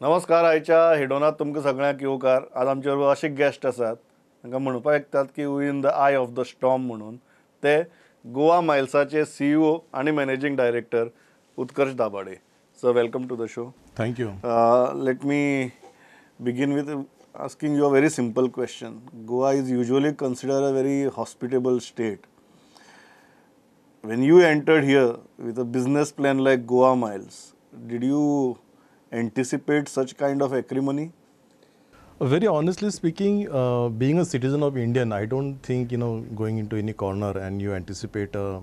नमस्कार. आयच्या हिडोनात तुमकां सगळ्यांक येवकार. आज आमचे बरोबर असे गेस्ट आसात तांकां म्हणपाक येतात की we in the eye of the storm म्हणून. ते गोवा मायल्साचे CEO आणि managing director Utkarsh Dabhade. Sir, welcome to the show. Thank you. Let me begin with asking you a very simple question. Goa is usually considered a very hospitable state. When you entered here with a business plan like Goa Miles, did you anticipate such kind of acrimony? Very honestly speaking, being a citizen of Indian, I don't think going into any corner and you anticipate there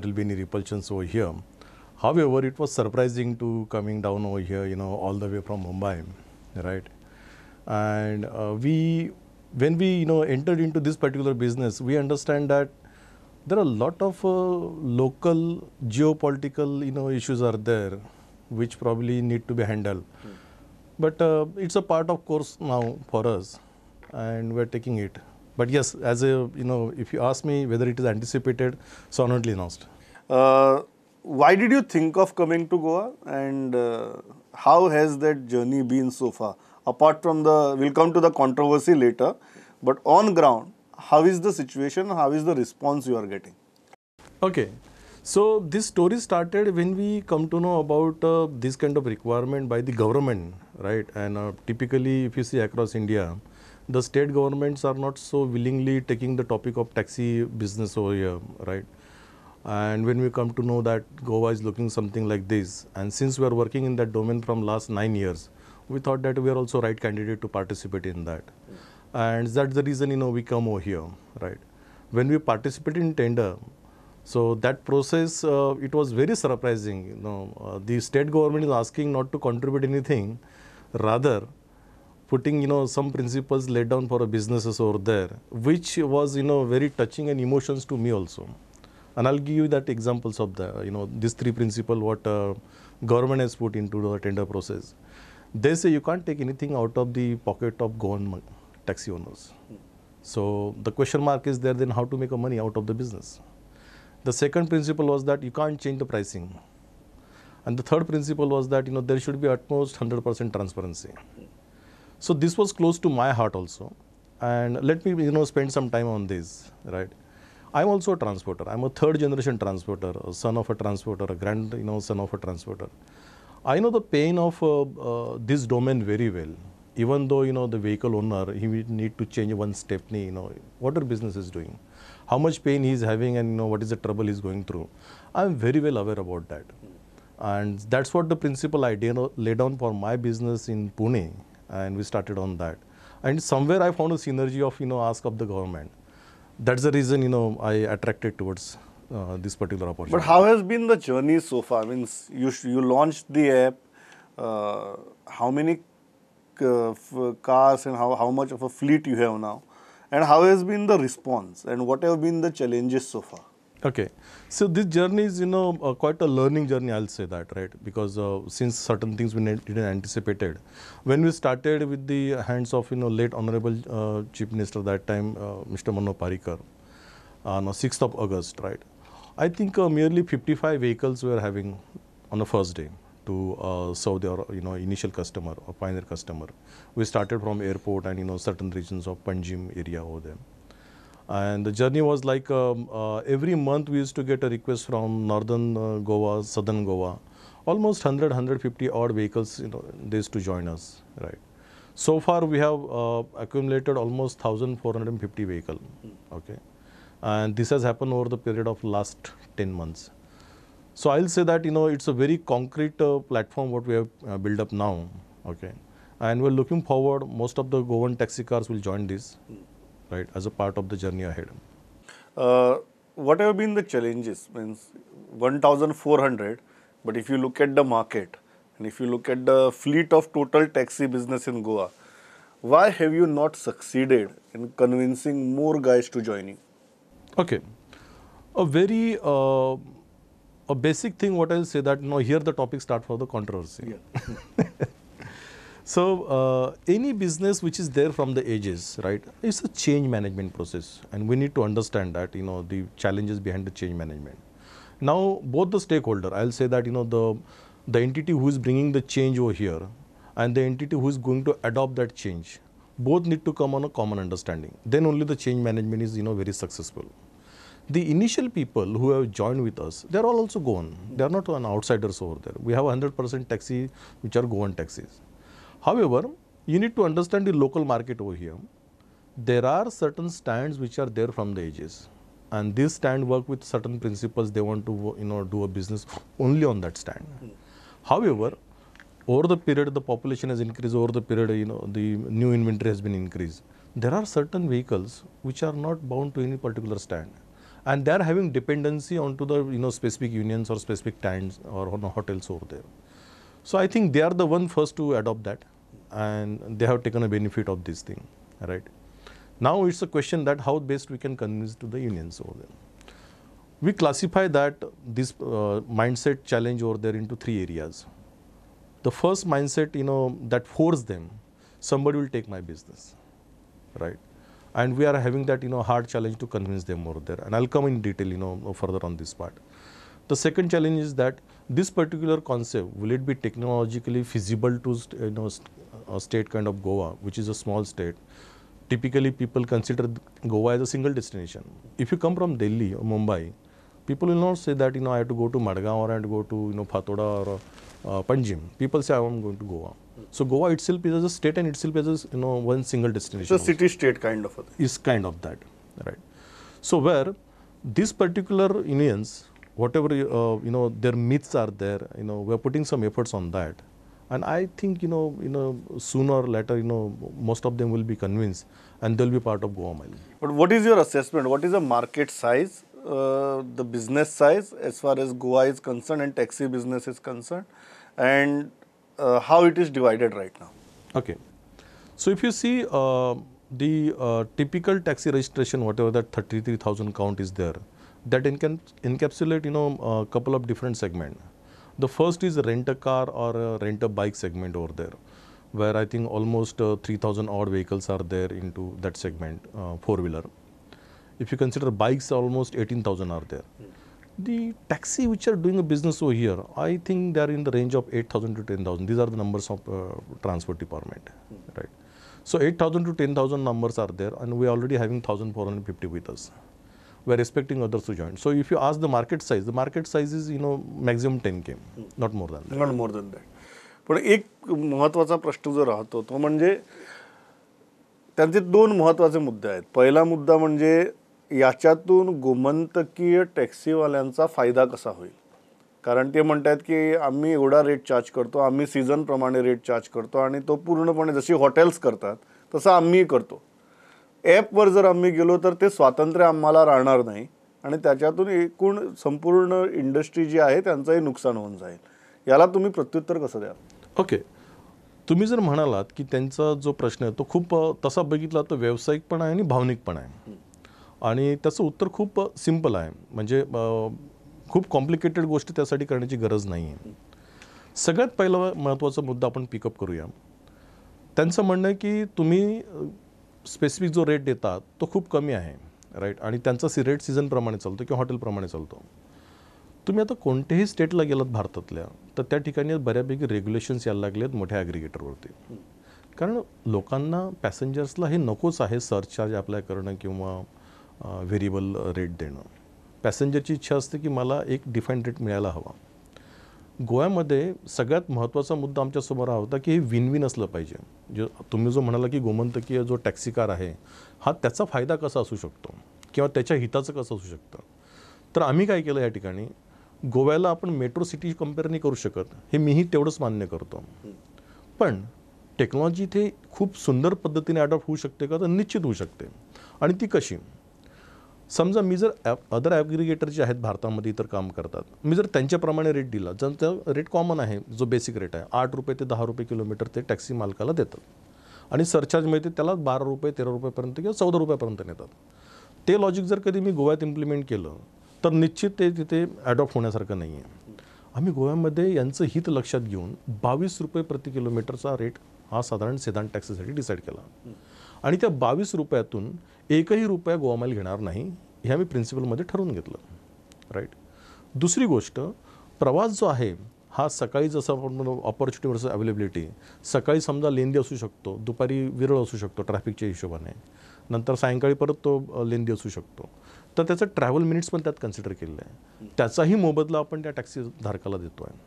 will be any repulsions over here. However, it was surprising to coming down over here, all the way from Mumbai, right? And when we entered into this particular business, we understand that there are a lot of local geopolitical issues are there, which probably need to be handled. But it's a part of course now for us, and we're taking it. But yes, as a if you ask me whether it is anticipated, certainly not. Why did you think of coming to Goa, and how has that journey been so far? Apart from we'll come to the controversy later, but on ground, how is the situation? How is the response you are getting? Okay, so this story started when we come to know about this kind of requirement by the government, right? And typically, if you see across India, the state governments are not so willingly taking the topic of taxi business over here, right? And when we come to know that Goa is looking something like this, and since we are working in that domain from last 9 years, we thought that we are also right candidate to participate in that. And that's the reason we come over here, right? When we participate in tender, so that process, it was very surprising. The state government is asking not to contribute anything, rather putting some principles laid down for a businesses over there, which was very touching and emotions to me also. And I'll give you that examples of the these three principles what government has put into the tender process. They say you can't take anything out of the pocket of Goan taxi owners. So the question mark is there, then how to make a money out of the business. The second principle was that you can't change the pricing. And the third principle was that there should be utmost 100% transparency. So this was close to my heart also. And let me spend some time on this, right? I'm also a transporter. I'm a third generation transporter, a son of a transporter, a grand son of a transporter. I know the pain of this domain very well. Even though the vehicle owner, he will need to change one stepney, what our business is doing, how much pain he is having, and what is the trouble he's going through. I'm very well aware about that. And that's what the principle I laid down for my business in Pune, and we started on that. And somewhere I found a synergy of ask of the government. That's the reason I attracted towards this particular opportunity. But how has been the journey so far? Means you launched the app. How many cars and how much of a fleet you have now, and how has been the response, and what have been the challenges so far? Okay, so this journey is quite a learning journey, I'll say that, right? Because since certain things we didn't anticipated, when we started with the hands of late honorable Chief Minister that time, Mr. Mano Parrikar, on 6th of August, right? I think merely 55 vehicles we were having on the first day to serve their initial customer or pioneer customer. We started from airport and certain regions of Panjim area over there. And the journey was like every month we used to get a request from northern Goa, southern Goa, almost 150 odd vehicles they used to join us, right? So far we have accumulated almost 1,450 vehicles, okay? And this has happened over the period of last 10 months. So I'll say that it's a very concrete platform what we have built up now, okay? And we're looking forward, most of the Goan taxi cars will join this, right, as a part of the journey ahead. What have been the challenges? Means 1,400, but if you look at the market and if you look at the fleet of total taxi business in Goa, why have you not succeeded in convincing more guys to join you? Okay, a very a basic thing what I'll say that here the topic start for the controversy. Yeah. So any business which is there from the ages, right, it's a change management process, and we need to understand that the challenges behind the change management. Now both the stakeholder, I'll say that the entity who is bringing the change over here, and the entity who is going to adopt that change, both need to come on a common understanding. Then only the change management is very successful. The initial people who have joined with us, they are all also Goan. They are not an outsiders over there. We have 100% taxi which are Goan taxis. However, you need to understand the local market over here. There are certain stands which are there from the ages, and this stand work with certain principles. They want to do a business only on that stand. However, over the period, the population has increased. Over the period, the new inventory has been increased. There are certain vehicles which are not bound to any particular stand, and they are having dependency onto the specific unions or specific stands or hotels over there. So I think they are the one first to adopt that, and they have taken a benefit of this thing, right? Now it's a question that how best we can convince to the unions over there. We classify that this mindset challenge over there into 3 areas. The first mindset, that force them, somebody will take my business, right? And we are having that, hard challenge to convince them over there. And I'll come in detail, further on this part. The second challenge is that this particular concept, will it be technologically feasible to, a state kind of Goa, which is a small state? Typically, people consider Goa as a single destination. If you come from Delhi or Mumbai, people will not say that, I have to go to Madgaon or I have to go to, Patoda or Panjim. People say, I am going to Goa. So Goa itself is a state and itself is a, one single destination. It's a city-state kind of a thing. Is kind of that, right? So where this particular unions, whatever, their myths are there, we are putting some efforts on that. And I think, sooner or later, most of them will be convinced and they'll be part of Goa Mile. But what is your assessment? What is the market size, the business size as far as Goa is concerned and taxi business is concerned, and how it is divided right now? Okay. So if you see the typical taxi registration, whatever that 33,000 count is there, that encapsulate, a couple of different segments. The first is rent a car or a rent a bike segment over there, where I think almost 3,000 odd vehicles are there into that segment, four-wheeler. If you consider bikes, almost 18,000 are there. The taxi which are doing a business over here, I think they are in the range of 8,000 to 10,000. These are the numbers of transport department, right? So 8,000 to 10,000 numbers are there, and we are already having 1,450 with us. We are expecting others to join. So if you ask the market size is maximum 10K, not more than that. Not more than that. पण एक महत्त्वाचा प्रश्न जो राहतो तो म्हणजे त्यांचे 2 महत्त्वाचे मुद्दे आहेत. पहिला मुद्दा म्हणजे याच्यातून गोमंतकीय टॅक्सीवाल्यांचा फायदा कसा होईल. कारण ते म्हणतात की आम्ही एवढा रेट चार्ज करतो, आम्ही सीझन प्रमाणे रेट चार्ज करतो आणि तो पूर्णपणे जशी हॉटेल्स करतात तसं आम्ही करतो. ॲपवर जर आम्ही गेलो तर ते स्वातंत्र्य आम्हाला राहणार नाही आणि त्याच्यातून एकूण संपूर्ण इंडस्ट्री जी आहे त्यांचंही नुकसान होऊन जाईल. याला तुम्ही प्रत्युत्तर कसं द्याल? ओके, तुम्ही जर म्हणालात की त्यांचा जो प्रश्न आहे तो खूप तसा बघितला तर व्यावसायिक पण आहे आणि भावनिक पण आहे, आणि त्याचं उत्तर खूप सिंपल आहे. म्हणजे खूप कॉम्प्लिकेटेड गोष्टी त्यासाठी करण्याची गरज नाही आहे. सगळ्यात पहिला महत्त्वाचा मुद्दा आपण पिकअप करूया. त्यांचं म्हणणं आहे की तुम्ही स्पेसिफिक जो रेट देतात तो खूप कमी आहे, राईट, आणि त्यांचा रेट सीझनप्रमाणे चालतो किंवा हॉटेलप्रमाणे चालतो. तुम्ही आता कोणत्याही स्टेटला गेलात भारतातल्या तर त्या ठिकाणी बऱ्यापैकी रेग्युलेशन्स यायला लागले आहेत मोठ्या ॲग्रिगेटरवरती. कारण लोकांना पॅसेंजर्सला हे नकोच आहे सरचार्ज अप्लाय करणं किंवा व्हेरिएबल रेट देणं. पॅसेंजरची इच्छा असते की मला एक डिफाईन्ड रेट मिळायला हवा. गोव्यामध्ये सगळ्यात महत्त्वाचा मुद्दा आमच्यासमोर हा होता की हे विन विन असलं पाहिजे. जो तुम्ही जो म्हणाला की गोमंतकीय जो टॅक्सी कार आहे हा त्याचा फायदा कसा असू शकतो किंवा त्याच्या हिताचं कसं असू शकतं. तर आम्ही काय केलं या ठिकाणी, गोव्याला आपण मेट्रो सिटी कंपेअर नाही करू शकत, हे मीही तेवढंच मान्य करतो. पण टेक्नॉलॉजी इथे खूप सुंदर पद्धतीने अडॉप्ट होऊ शकते का, तर निश्चित होऊ शकते. आणि ती कशी, समजा मी जर अदर ॲग्रिगेटर जे आहेत भारतामध्ये इतर काम करतात, मी जर त्यांच्याप्रमाणे रेट दिला, ज्यांचा रेट कॉमन आहे, जो बेसिक रेट आहे 8 रुपये ते 10 रुपये किलोमीटर ते टॅक्सी मालकाला देतात, आणि सरचार्ज मिळते त्याला 12 रुपये 13 रुपयेपर्यंत किंवा 14 रुपयापर्यंत नेतात. ते लॉजिक जर कधी मी गोव्यात इम्प्लिमेंट केलं तर निश्चित ते तिथे ॲडॉप्ट होण्यासारखं नाही आहे. आम्ही गोव्यामध्ये यांचं हित लक्षात घेऊन 22 रुपये प्रति किलोमीटरचा रेट हा साधारण सेदान टॅक्सीसाठी डिसाईड केला, आणि त्या 22 रुपयातून एकही रुपया गोवा माईल घेणार नाही हे आम्ही प्रिन्सिपलमध्ये ठरवून घेतलं, राईट. दुसरी गोष्ट, प्रवास जो आहे हा सकाळी जसं आपण म्हणतो ऑपॉर्च्युनिटी वर्सेस अवेलेबिलिटी, सकाळी समजा लेंदी असू शकतो, दुपारी विरळ असू शकतो ट्रॅफिकच्या हिशोबाने, नंतर सायंकाळी परत तो लेंदी असू शकतो. तर त्याचं ट्रॅव्हल मिनिट्स पण त्यात कन्सिडर केलेलं आहे. त्याचाही मोबदला आपण त्या टॅक्सी धारकाला देतो आहे.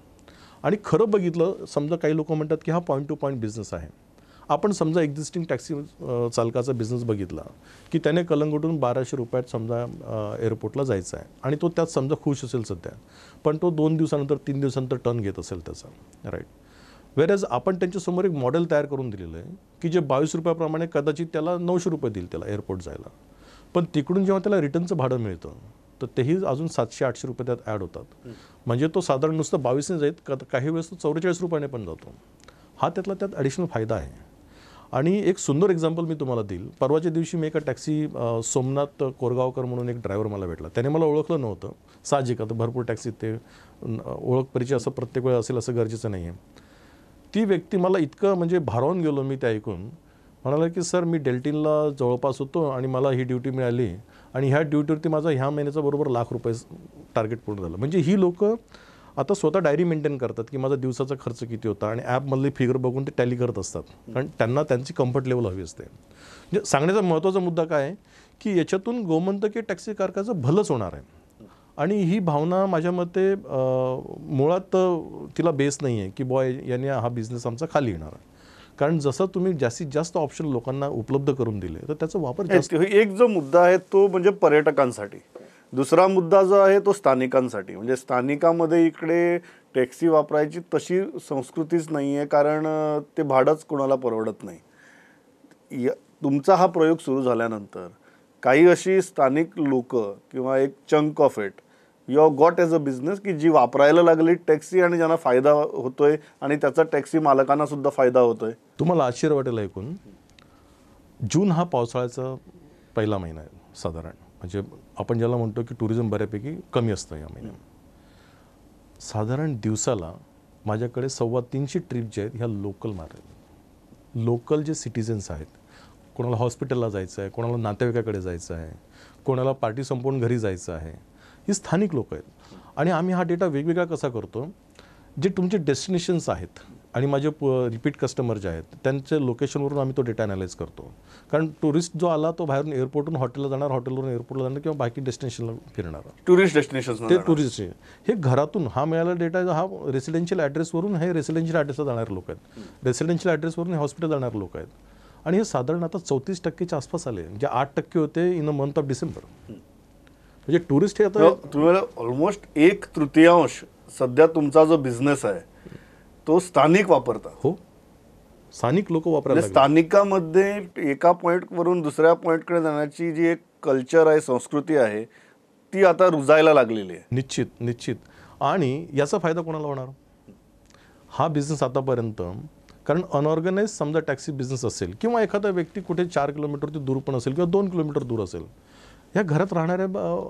आणि खरं बघितलं, समजा काही लोक म्हणतात की हा पॉईंट टू पॉईंट बिझनेस आहे. आपण समजा एक्झिस्टिंग टॅक्सी चालकाचा बिझनेस बघितला की त्याने कलंगूटून 1200 रुपयात समजा एअरपोर्टला जायचं आहे आणि तो त्यात समजा खुश असेल सध्या, पण तो 2 दिवसानंतर 3 दिवसानंतर टर्न घेत असेल त्याचा, राईट. वेरॅज आपण त्यांच्यासमोर एक मॉडेल तयार करून दिलेलं आहे की जे 22 रुपयाप्रमाणे कदाचित त्याला 900 रुपये देईल त्याला एअरपोर्ट जायला, पण तिकडून जेव्हा त्याला रिटर्नचं भाडं मिळतं तर तेही अजून 700-800 रुपये त्यात ॲड होतात. म्हणजे तो साधारण नुसतं 22ने जाईल, काही वेळेस तो 44 रुपयाने पण जातो. हा त्यात ॲडिशनल फायदा आहे. आणि एक सुंदर एक्झाम्पल मी तुम्हाला देईल. परवाच्या दिवशी मी एका टॅक्सी सोमनाथ कोरगावकर म्हणून एक ड्रायव्हर मला भेटला. त्याने मला ओळखलं नव्हतं. साहजिक, आता भरपूर टॅक्सीत ते ओळख परिचय असं प्रत्येक वेळा असेल असं गरजेचं नाही आहे. ती व्यक्ती मला इतकं म्हणजे भारावून गेलो मी ते ऐकून. म्हणाला की सर, मी डेल्टिनला जवळपास होतो आणि मला ही ड्युटी मिळाली आणि ह्या ड्युटीवरती माझा ह्या महिन्याचा बरोबर ₹1,00,000 टार्गेट पूर्ण झालं. म्हणजे ही लोकं आता स्वतः डायरी मेंटेन करतात की माझा दिवसाचा खर्च किती होता आणि ॲपमधली फिगर बघून ते टॅली करत असतात, कारण त्यांना त्यांची कम्फर्ट लेवल हवी असते. म्हणजे सांगण्याचा महत्त्वाचा मुद्दा काय आहे की याच्यातून गोमंतकीय टॅक्सी कारकाचं भलंच होणार आहे. आणि ही भावना माझ्या मते मुळात तिला बेस नाही आहे की बॉय याने हा बिझनेस आमचा खाली येणार आहे. कारण जसं तुम्ही जास्तीत जास्त ऑप्शन लोकांना उपलब्ध करून दिले तर त्याचा वापर जास्त. एक जो मुद्दा आहे तो म्हणजे पर्यटकांसाठी, दुसरा मुद्दा जो आहे तो स्थानिकांसाठी. म्हणजे स्थानिकांमध्ये इकडे टॅक्सी वापरायची तशी संस्कृतीच नाही आहे, कारण ते भाडंच कोणाला परवडत नाही. तुमचा हा प्रयोग सुरू झाल्यानंतर काही अशी स्थानिक लोक किंवा एक chunk of it you have got as a business की जी वापरायला लागली टॅक्सी आणि ज्यांना फायदा होतोय आणि त्याचा टॅक्सी मालकांना सुद्धा फायदा होतोय. तुम्हाला आश्चर्य वाटेल ऐकून, जून हा पावसाळ्याचा पहिला महिना आहे साधारण. म्हणजे आपण ज्याला म्हणतो की टुरिझम बऱ्यापैकी कमी असतं या महिन्यात. साधारण दिवसाला माझ्याकडे 350 ट्रिप जे आहेत ह्या लोकल मारेल. लोकल जे सिटिझन्स आहेत, कोणाला हॉस्पिटलला जायचं आहे, कोणाला नातेवाईकाकडे जायचं आहे, कोणाला पार्टी संपवून घरी जायचं आहे, ही स्थानिक लोक आहेत. आणि आम्ही हा डेटा वेगवेगळा कसा करतो, जे तुमचे डेस्टिनेशन्स आहेत आणि माझे रिपीट कस्टमर जे आहेत त्यांच्या लोकेशनवरून आम्ही तो डेटा ॲनालाइज करतो. कारण टुरिस्ट जो आला तो बाहेरून एअरपोर्टहून हॉटेलला जाणार, हॉटेलवरून एअरपोर्टला जाणार किंवा बाकी डेस्टिनेशनला फिरणार. टुरिस्ट डेस्टिनेशन ते टुरिस्ट हे घरातून हा मिळाला डेटा हा रेसिडेन्शियल ॲड्रेसवरून, हे रेसिडेन्शियल ॲड्रेसला जाणारे लोक आहेत, रेसिडेन्शियल ॲड्रेसवरून हे हॉस्पिटल जाणारे लोक आहेत. आणि हे साधारण आता 34% आसपास आले, जे 8% होते in a month of December. म्हणजे टुरिस्ट हे आता तुम्हाला ऑलमोस्ट 1/3 सध्या तुमचा जो बिझनेस आहे तो स्थानिक वापरतात. हो, स्थानिक लोक वापरायला. स्थानिकामध्ये एका पॉईंटवरून दुसऱ्या पॉईंटकडे जाण्याची जी एक कल्चर आहे, संस्कृती आहे, ती आता रुजायला लागलेली आहे. निश्चित. आणि याचा फायदा कोणाला होणार? हा बिझनेस आतापर्यंत, कारण अनऑर्गनाइज समजा टॅक्सी बिझनेस असेल किंवा एखादा व्यक्ती कुठे 4 किलोमीटर दूर पण असेल किंवा 2 किलोमीटर दूर असेल, या घरात राहणाऱ्या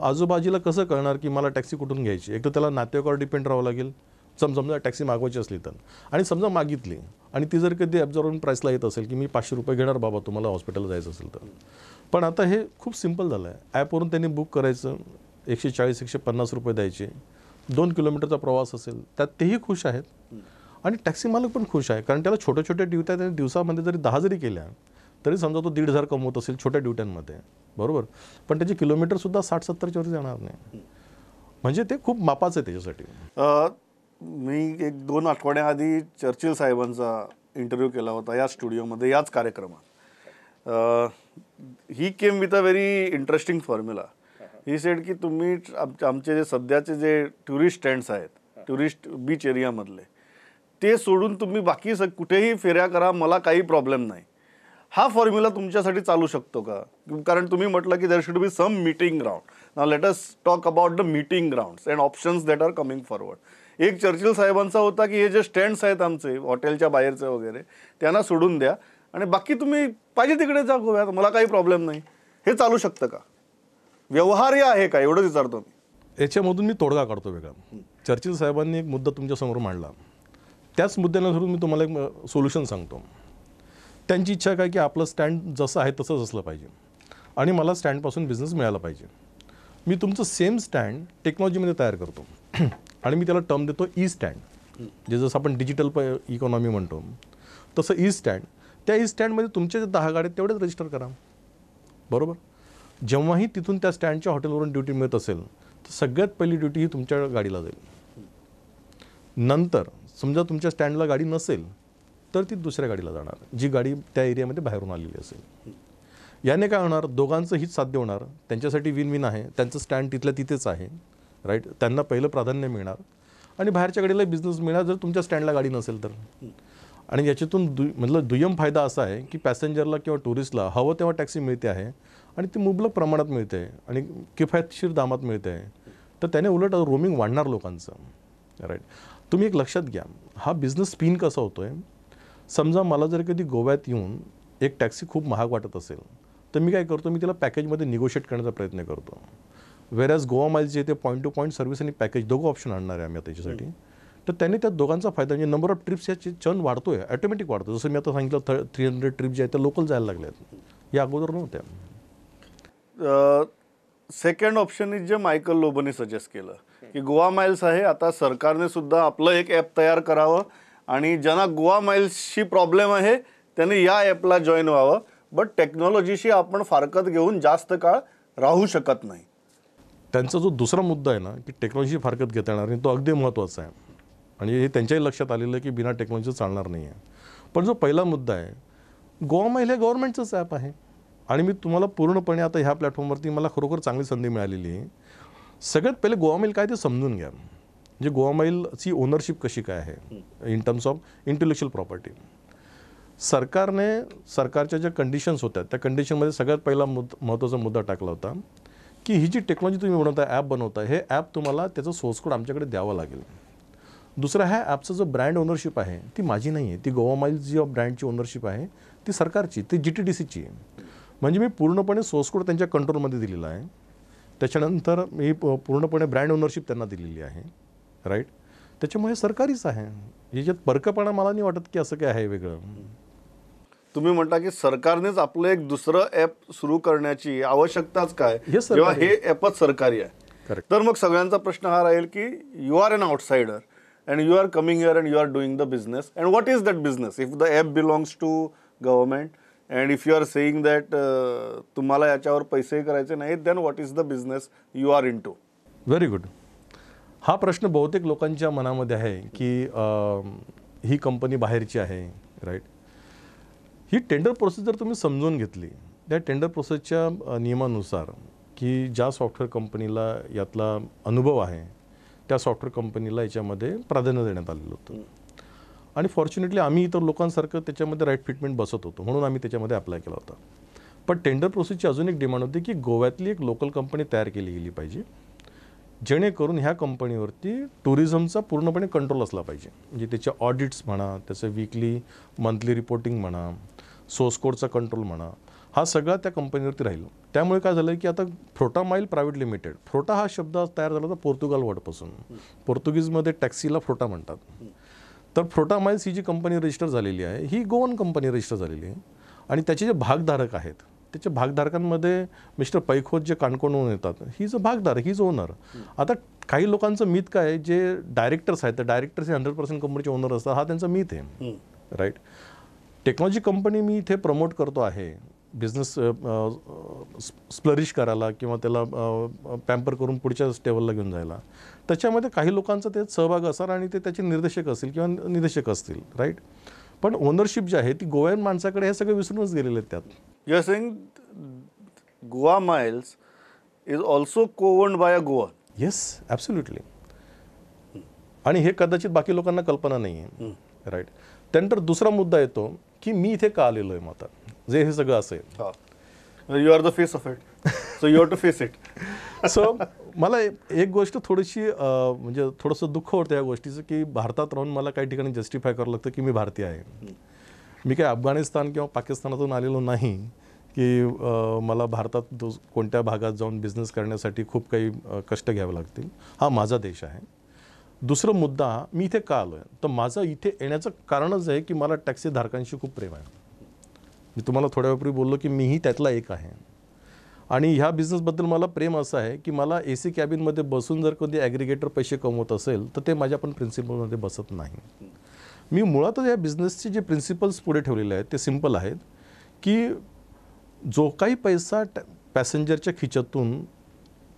आजूबाजूला कसं कळणार की मला टॅक्सी कुठून घ्यायची? एक तर त्याला नातेवाईकावर डिपेंड राहावं लागेल. समजा टॅक्सी मागवायची असली तर, आणि समजा मागितली आणि ती जर कधी ॲब्झॉर्बन प्राईसला येत असेल की मी 500 रुपये घेणार बाबा तुम्हाला हॉस्पिटलला जायचं असेल तर. पण आता हे खूप सिम्पल झालं आहे. ॲपवरून त्यांनी बुक करायचं, 140-150 रुपये द्यायचे, 2 किलोमीटरचा प्रवास असेल त्यात तेही खुश आहेत आणि टॅक्सी मालक पण खुश आहे. कारण त्याला छोट्या ड्युट्या त्याने दिवसामध्ये जरी 10 जरी केल्या तरी समजा तो 1,500 कमवत असेल छोट्या ड्युट्यांमध्ये, बरोबर, पण त्याचे किलोमीटरसुद्धा 60-70च्या वर जाणार नाही. म्हणजे ते खूप मापाचं आहे त्याच्यासाठी. मी 1-2 आठवड्याआधी चर्चिल साहेबांचा इंटरव्ह्यू केला होता या स्टुडिओमध्ये, याच कार्यक्रमात. He came with a very interesting formula. He said की तुम्ही आमचे जे सध्याचे जे टुरिस्ट स्टँड्स आहेत, टुरिस्ट बीच एरियामधले, ते सोडून तुम्ही बाकी कुठेही फेऱ्या करा, मला काही प्रॉब्लेम नाही. हा फॉर्म्युला तुमच्यासाठी चालू शकतो का? कारण तुम्ही म्हटलं की there should be some meeting ground. Now let us talk about the meeting grounds and options that are coming forward. एक चर्चिल साहेबांचा होता की हे जे स्टँड्स आहेत आमचे हॉटेलच्या बाहेरचे वगैरे, त्यांना सोडून द्या आणि बाकी तुम्ही पाहिजे तिकडे जा गोव्यात, मला काही प्रॉब्लेम नाही. हे चालू शकतं का? व्यवहार्य आहे का? एवढंच विचारतो मी. याच्यामधून मी तोडगा काढतो वेगळा. चर्चिल साहेबांनी एक मुद्दा तुमच्यासमोर मांडला, त्याच मुद्द्याला धरून मी तुम्हाला एक सोल्युशन सांगतो. त्यांची इच्छा काय की आपलं स्टँड जसं आहे तसंच असलं पाहिजे आणि मला स्टँडपासून बिझनेस मिळाला पाहिजे. मी तुमचं सेम स्टँड टेक्नॉलॉजीमध्ये तयार करतो आणि मी त्याला टर्म देतो ई स्टँड. जे जसं आपण डिजिटल इकॉनॉमी म्हणतो तसं ई स्टँड, त्या ई स्टँडमध्ये तुमच्या जे 10 गाड्या तेवढेच रजिस्टर करा, बरोबर. जेव्हाही तिथून त्या स्टँडच्या हॉटेलवरून ड्युटी मिळत असेल तर सगळ्यात पहिली ड्युटी ही तुमच्या गाडीला जाईल. नंतर समजा तुमच्या स्टँडला गाडी नसेल तर ती दुसऱ्या गाडीला जाणार, जी गाडी त्या एरियामध्ये बाहेरून आलेली असेल. याने काय होणार, दोघांचं हित साध्य होणार, त्यांच्यासाठी विन विन आहे, त्यांचं स्टँड तिथल्या तिथेच आहे, राईट. त्यांना पहिलं प्राधान्य मिळणार आणि बाहेरच्या गाडीला बिझनेस मिळणार जर तुमच्या स्टँडला गाडी नसेल तर. आणि याच्यातून मतलब दुय्यम फायदा असा आहे की पॅसेंजरला किंवा टुरिस्टला हवं तेव्हा टॅक्सी मिळते आहे आणि ती मुबलक प्रमाणात मिळते आहे आणि किफायतशीर दामात मिळते आहे. तर त्याने उलट रोमिंग वाढणार लोकांचं, राईट. तुम्ही एक लक्षात घ्या, हा बिझनेस स्पिन कसा होतो आहे. समजा मला जर कधी गोव्यात येऊन एक टॅक्सी खूप महाग वाटत असेल तर मी काय करतो, मी तिला पॅकेजमध्ये निगोशिएट करण्याचा प्रयत्न करतो. वेरॅज गोवा माइल्स जे ते पॉईंट टू पॉईंट सर्व्हिस आणि पॅकेज दोघं ऑप्शन आणणार आहे आम्ही त्याच्यासाठी. तर त्याने त्या दोघांचा फायदा म्हणजे नंबर ऑफ ट्रिप्स याची चर्न वाढतो आहे, ॲटोमॅटिक वाढतो. जसं मी आता सांगितलं 300 ट्रिप जे आहेत त्या लोकल जायला लागल्यात, या अगोदर नव्हत्या. सेकंड ऑप्शन इज जे मायकल लोबोने सजेस्ट केलं की गोवा माइल्स आहे, आता सरकारने सुद्धा आपलं एक ॲप तयार करावं आणि ज्यांना गोवा माइल्सशी प्रॉब्लेम आहे त्यांनी या ॲपला जॉईन व्हावं. बट टेक्नॉलॉजीशी आपण फारकत घेऊन जास्त काळ राहू शकत नाही. त्यांचा जो दुसरा मुद्दा आहे ना की टेक्नॉलॉजी फारकत घेता येणार नाही, तो अगदी महत्त्वाचा आहे आणि हे त्यांच्याही लक्षात आलेलं आहे की बिना टेक्नॉलॉजी चालणार नाही आहे. पण जो पहिला मुद्दा आहे, गोवा माइल हे गव्हर्नमेंटचंच ॲप आहे आणि मी तुम्हाला पूर्णपणे आता ह्या प्लॅटफॉर्मवरती मला खरोखर चांगली संधी मिळालेली आहे. सगळ्यात पहिले गोवा माइल काय ते समजून घ्या. म्हणजे गोवा माइलची ओनरशिप कशी काय आहे in terms of intellectual property. सरकारच्या ज्या कंडिशन्स होत्या त्या कंडिशनमध्ये सगळ्यात पहिला महत्त्वाचा मुद्दा टाकला होता की ही जी टेक्नॉलॉजी तुम्ही बनवता, ॲप बनवता, हे ॲप तुम्हाला त्याचं सोर्स कोड आमच्याकडे द्यावं लागेल. दुसरा, ह्या ॲपचं जो ब्रँड ओनरशिप आहे ती माझी नाही आहे, ती गोवा माइल्स जी ब्रँडची ओनरशिप आहे ती सरकारची, ती GTDCची आहे. म्हणजे मी पूर्णपणे सोर्स कोड त्यांच्या कंट्रोलमध्ये दिलेला आहे. त्याच्यानंतर मी पूर्णपणे ब्रँड ओनरशिप त्यांना दिलेली आहे, राईट. त्याच्यामुळे सरकारीच आहे. याच्यात परकपणा मला नाही वाटत की असं काय आहे वेगळं. तुम्ही म्हणता की सरकारनेच आपलं एक दुसरं ॲप सुरू करण्याची आवश्यकताच काय, जेव्हा हे ॲपच सरकारी आहे. तर मग सगळ्यांचा प्रश्न हा राहील की you are an outsider and you are coming here and you are doing the business, and what is that business if the app belongs to government and if you are saying that तुम्हाला याच्यावर पैसे करायचे नाहीत, then what is the business you are into? Very good. हा प्रश्न बहुतेक लोकांच्या मनामध्ये आहे की ही कंपनी बाहेरची आहे, राईट. ही टेंडर प्रोसेस जर तुम्ही समजून घेतली, त्या टेंडर प्रोसेसच्या नियमानुसार की ज्या सॉफ्टवेअर कंपनीला यातला अनुभव आहे त्या सॉफ्टवेअर कंपनीला याच्यामध्ये प्राधान्य देण्यात आलेलं होतं आणि फॉर्च्युनेटली आम्ही इतर लोकांसारखं त्याच्यामध्ये राईट फिटमेंट बसत होतो म्हणून आम्ही त्याच्यामध्ये अप्लाय केला होता. पण टेंडर प्रोसेसची अजून एक डिमांड होती की गोव्यातली एक लोकल कंपनी तयार केली गेली पाहिजे जेणेकरून ह्या कंपनीवरती टुरिझमचा पूर्णपणे कंट्रोल असला पाहिजे. म्हणजे त्याच्या ऑडिट्स म्हणा, त्याचं वीकली मंथली रिपोर्टिंग म्हणा, सोर्स कोडचा कंट्रोल म्हणा, हा सगळा त्या कंपनीवरती राहील. त्यामुळे काय झालं की आता फ्रोटा माइल प्रायव्हेट लिमिटेड, फ्रोटा हा शब्द तयार झाला होता पोर्तुगाल वर्डपासून. पोर्तुगीजमध्ये टॅक्सीला फ्रोटा म्हणतात. तर फ्रोटा माइल्स ही जी कंपनी रजिस्टर झालेली आहे ही गोवन कंपनी रजिस्टर झालेली आहे आणि त्याचे जे भागधारक आहेत त्याच्या भागधारकांमध्ये मिस्टर पैखोत जे काणकोणहून येतात, ही जो भागधारक, ही जो ओनर. आता काही लोकांचं मिथ काय आहे, जे डायरेक्टर्स आहेत, तर डायरेक्टर्स हे 100% कंपनीचे ओनर असतात, हा त्यांचा मिथ आहे, राईट. टेक्नॉलॉजी कंपनी मी इथे प्रमोट करतो आहे बिझनेस स्प्लरिश करायला किंवा त्याला पॅम्पर करून पुढच्या स्टेबलला घेऊन जायला. त्याच्यामध्ये काही लोकांचा ते सहभाग असणार आणि ते त्याचे निर्देशक असतील किंवा निदेशक असतील, राईट. पण ओनरशिप जी आहे ती गोव्यान माणसाकडे हे सगळे विसरूनच गेलेले आहेत. त्यात you are saying Goa miles is also governed by a Goa. Yes, absolutely. आणि हे कदाचित बाकी लोकांना कल्पना नाही आहे, राईट. त्यानंतर दुसरा मुद्दा येतो की मी इथे का आलेलो आहे. मग आता जे हे सगळं असेल, you are the face of it, so you have to face it. So मला एक गोष्ट थोडीशी म्हणजे थोडंसं दुःख होतं या गोष्टीचं की भारतात राहून मला काही ठिकाणी जस्टिफाय करावं लागतं की मी भारतीय आहे. मी काही अफगाणिस्तान किंवा पाकिस्तानातून आलेलो नाही की मला भारतात कोणत्या भागात जाऊन बिझनेस करण्यासाठी खूप काही कष्ट घ्यावे लागतील. हा माझा देश आहे. दुसरा मुद्दा, मी इथे का आलो आहे, तर माझं इथे येण्याचं कारणच आहे की मला टॅक्सी धारकांशी खूप प्रेम आहे. मी तुम्हाला थोड्या वेळापूर्वी बोललो की मीही त्यातला एक आहे. आणि ह्या बिझनेसबद्दल मला प्रेम असं आहे की मला AC कॅबिनमध्ये बसून जर कधी ॲग्रिगेटर पैसे कमवत असेल तर ते माझ्या पण प्रिन्सिपलमध्ये बसत नाही. मी मुळातच या बिझनेसचे जे प्रिन्सिपल्स पुढे ठेवलेले आहेत ते सिम्पल आहेत की जो काही पैसा पॅसेंजरच्या खिच्यातून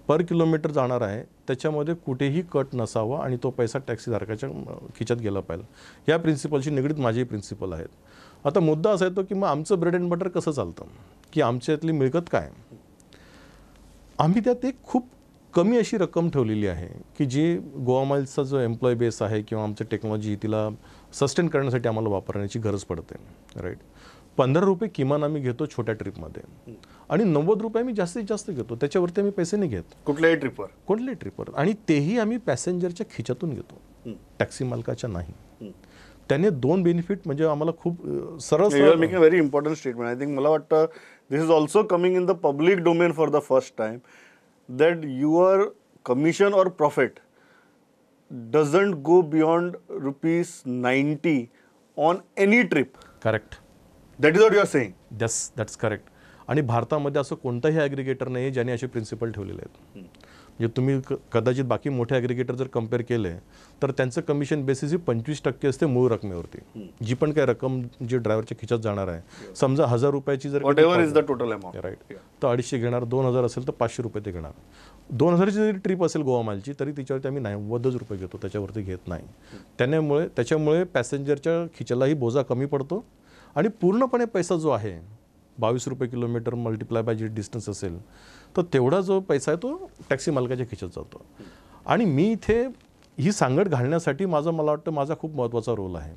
पर किलोमीटर जाणार आहे त्याच्यामध्ये कुठेही कट नसावा आणि तो पैसा टॅक्सीधारकाच्या खिच्यात गेला पाहिजे. या प्रिन्सिपलशी निगडीत माझेही प्रिन्सिपल आहेत. आता मुद्दा असा येतो की मग आमचं ब्रेड अँड बटर कसं चालतं की आमच्यातली मिळकत काय. आम्ही त्यात एक खूप कमी अशी रक्कम ठेवलेली आहे की जी गोवा माइल्सचा जो एम्प्लॉय बेस आहे किंवा आमचं टेक्नॉलॉजी तिला सस्टेन करण्यासाठी आम्हाला वापरण्याची गरज पडते. राईट. 15 रुपये किमान आम्ही घेतो छोट्या ट्रिपमध्ये आणि 90 रुपये आम्ही जास्तीत जास्त घेतो. त्याच्यावरती आम्ही पैसे नाही घेत कुठल्याही ट्रिपवर आणि तेही आम्ही पॅसेंजरच्या खिच्यातून घेतो, टॅक्सी मालकाच्या नाही. त्याने 2 बेनिफिट म्हणजे आम्हाला खूप सरळ making a very important statement. I think मला वाटतं this is also coming in the public domain for the first time that your commission or profit doesn't go beyond ₹90 on any trip. Correct. That is what you are saying. Yes, that's correct. आणि भारतामध्ये असं कोणताही aggregator नाही ज्याने असे principal ठेवलेले आहेत. म्हणजे तुम्ही कदाचित बाकी मोठे ॲग्रिगेटर जर कम्पेअर केले तर त्यांचं कमिशन बेसिस ही 25% असते मूळ रकमेवरती. जी पण काही रक्कम जी ड्रायव्हरच्या खिच्यात जाणार आहे, समजा 1000 रुपयाची जर whatever is the total amount, right, तर 250 घेणार. 2000 असेल तर 500 रुपये ते घेणार. 2000ची जरी ट्रिप असेल गोवा मालची तरी तिच्यावरती आम्ही 90 रुपये घेतो, त्याच्यावरती घेत नाही. त्याच्यामुळे पॅसेंजरच्या खिच्यालाही बोजा कमी पडतो आणि पूर्णपणे पैसा जो आहे 22 रुपये kilometre multiply by J distance असेल तर तेवढा जो पैसा आहे तो टॅक्सी मालकाच्या खिच्यात जातो. आणि मी इथे ही सांगड घालण्यासाठी मला वाटतं माझा खूप महत्त्वाचा रोल आहे.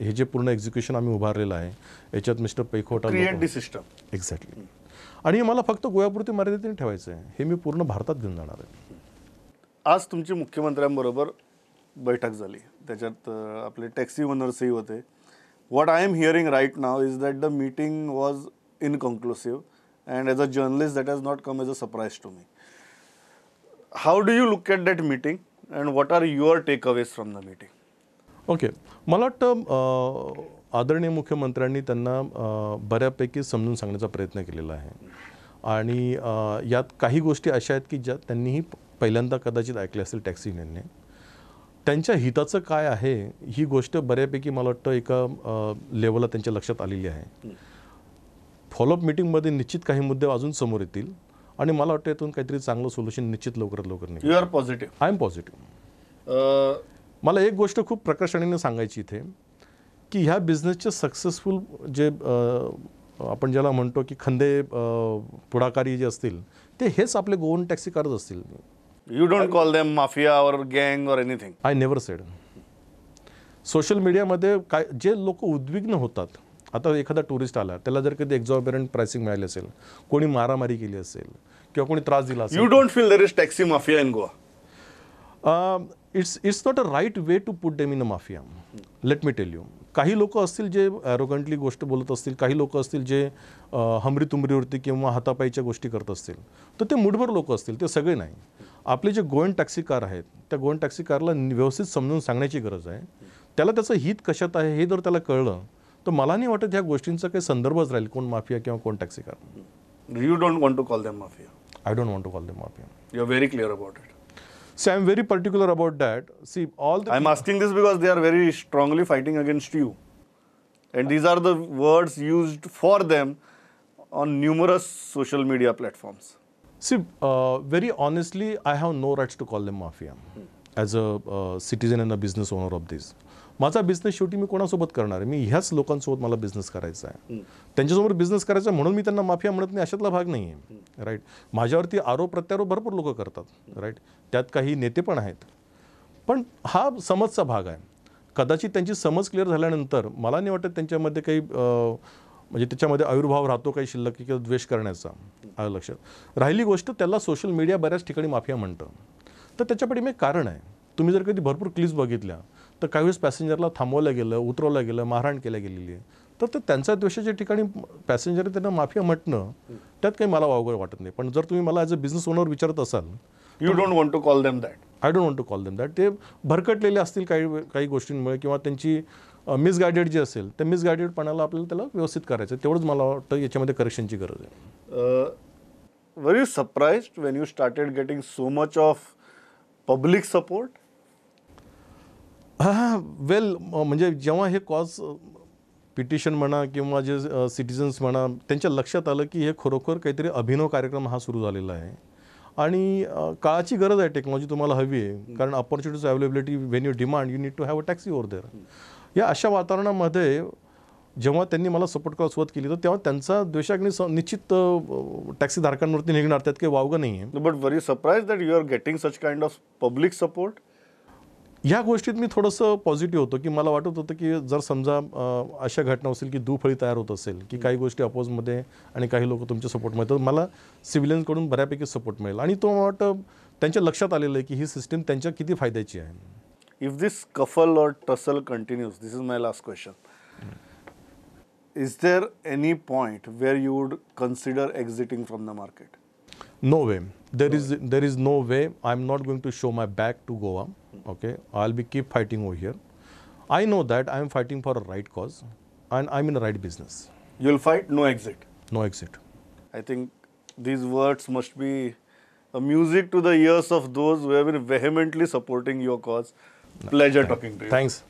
हे जे पूर्ण एक्झिक्युशन आम्ही उभारलेलं आहे याच्यात mister Paikhota create the system. Exactly. आणि मला फक्त गोव्यापुरती मर्यादित ठेवायचं आहे, हे मी पूर्ण भारतात घेऊन जाणार आहे. आज तुमची मुख्यमंत्र्यांबरोबर बैठक झाली, त्याच्यात आपले टॅक्सी ओनर्सही होते. What I am hearing right now is that the meeting was inconclusive, and as a journalist that has not come as a surprise to me. How do you look at that meeting and what are your takeaways from the meeting? Okay. मला वाटतं आदरणीय मुख्यमंत्र्यांनी त्यांना बऱ्यापैकी समजून सांगण्याचा प्रयत्न केलेला आहे. आणि यात काही गोष्टी अशा आहेत की ज्या त्यांनीही पहिल्यांदा कदाचित ऐकल्या असतील टॅक्सी युनियनने. त्यांच्या हिताचं काय आहे ही गोष्ट बऱ्यापैकी मला वाटतं एका लेवलला त्यांच्या लक्षात आलेली आहे. फॉलोअप मीटिंगमध्ये निश्चित काही मुद्दे अजून समोर येतील आणि मला वाटतं यातून काहीतरी चांगलं सोल्युशन निश्चित लवकरात लवकर निघेल. You are positive. I am positive. मला एक गोष्ट खूप प्रकर्षाने सांगायची इथे की ह्या बिझनेसचे सक्सेसफुल जे आपण ज्याला म्हणतो की खंदे पुढाकारी जे असतील ते हेच आपले गोवन टॅक्सी कारच असतील. You don't call them mafia or gang or anything. I never said. Social मीडियामध्ये काय जे लोक उद्विग्न होतात, आता एखादा टुरिस्ट आला त्याला जर कधी एक्झॉर्बिरंट प्राइसिंग मिळाली असेल, कोणी मारामारी केली असेल किंवा कोणी त्रास दिला असेल. You don't feel there is taxi mafia in Goa? It's not a right way to put them in a mafia. Let me tell you. काही लोक असतील जे ॲरोगंटली गोष्ट बोलत असतील, काही लोक असतील जे हमरी तुमरीवरती किंवा हातापायीच्या गोष्टी करत असतील, तर ते मुठभर लोक असतील, ते सगळे नाही. आपले जे गोवन टॅक्सी कार आहेत त्या गोवन टॅक्सी कारला व्यवस्थित समजून सांगण्याची गरज आहे. त्याला त्याचं हित कशात आहे हे जर त्याला कळलं तर मला नाही वाटत ह्या गोष्टींचा काही संदर्भच राहील कोण माफिया किंवा कोण taxi car. You don't want to call them mafia? I don't want to call them mafia. You are very clear about it. See, I am very particular about that. See, all the... I am asking this because they are very strongly fighting against you. And these are the words used for them on numerous social media platforms. See, very honestly, I have no rights to call them mafia as a citizen and a business owner of this. माझा business शेवटी मी कोणासोबत करणार आहे? मी ह्याच लोकांसोबत मला business करायचा आहे. त्यांच्यासमोर बिझनेस करायचा म्हणून मी त्यांना माफिया म्हणत नाही अशातला भाग नाही आहे. राईट. माझ्यावरती आरोप प्रत्यारोप भरपूर लोक करतात. राईट. त्यात काही नेते पण आहेत. पण हा समजचा भाग आहे. कदाचित त्यांची समज क्लिअर झाल्यानंतर मला नाही वाटत त्यांच्यामध्ये काही म्हणजे त्याच्यामध्ये आविर्भाव राहतो काही शिल्लक किंवा द्वेष करण्याचा. आलं लक्षात. राहिली गोष्ट त्याला सोशल मीडिया बऱ्याच ठिकाणी माफिया म्हणतं. तर त्याच्यापाठी एक कारण आहे. तुम्ही जर कधी भरपूर क्लिप्स बघितल्या तर काही वेळेस पॅसेंजरला थांबवलं गेलं, उतरवलं गेलं, मारहाण केल्या गेलेली आहे. तर त्यांच्या द्वेषाच्या ठिकाणी पॅसेंजर त्यांना माफिया म्हटणं त्यात काही मला वावगं वाटत नाही. पण जर तुम्ही मला ॲज अ बिझनेस ओनर विचारत असाल, you don't want to call them that. I don't want to call them that. ते भरकटलेले असतील काही गोष्टींमुळे किंवा त्यांची मिसगायडेड जे असेल त्या मिसगायडेडपणाला आपल्याला त्याला व्यवस्थित करायचं. तेवढंच मला वाटतं याच्यामध्ये करेक्शनची गरज आहे. were you surprised when you started getting so much of public support? वेल म्हणजे जेव्हा हे कॉज पिटिशन म्हणा किंवा जे सिटिझन्स म्हणा त्यांच्या लक्षात आलं की हे खरोखर काहीतरी अभिनव कार्यक्रम हा सुरू झालेला आहे आणि काळाची गरज आहे, टेक्नॉलॉजी तुम्हाला हवी आहे, कारण opportunities availability when you demand you need to have a taxi over there. या अशा वातावरणामध्ये जेव्हा त्यांनी मला सपोर्ट करायला सुरुवात केली तर तेव्हा त्यांचा द्वेषाग्नी निश्चित टॅक्सी धारकांवरती निघणार, त्यात काही वावगं नाही आहे. But were you surprised that you are getting such kind of public support? ह्या गोष्टीत मी थोडंसं पॉझिटिव्ह होतो की मला वाटत होतं की जर समजा अशा घटना असेल की दुफळी तयार होत असेल की काही गोष्टी अपोजमध्ये आणि काही लोक तुमच्या सपोर्टमध्ये, तर मला सिव्हिलियन्सकडून बऱ्यापैकी सपोर्ट मिळेल आणि तो वाटतं त्यांच्या लक्षात आलेलं आहे की ही सिस्टीम त्यांच्या किती फायद्याची आहे. If this scuffle or tussle continues, this is my last question. Is there any point where you would consider exiting from the market? No way. There is no way. I'm not going to show my back to Goa. Okay, I'll be keep fighting over here. I know that I'm fighting for a right cause, and I'm in a right business. You'll fight, no exit. No exit. I think these words must be a music to the ears of those who have been vehemently supporting your cause. Pleasure talking to you. Thanks.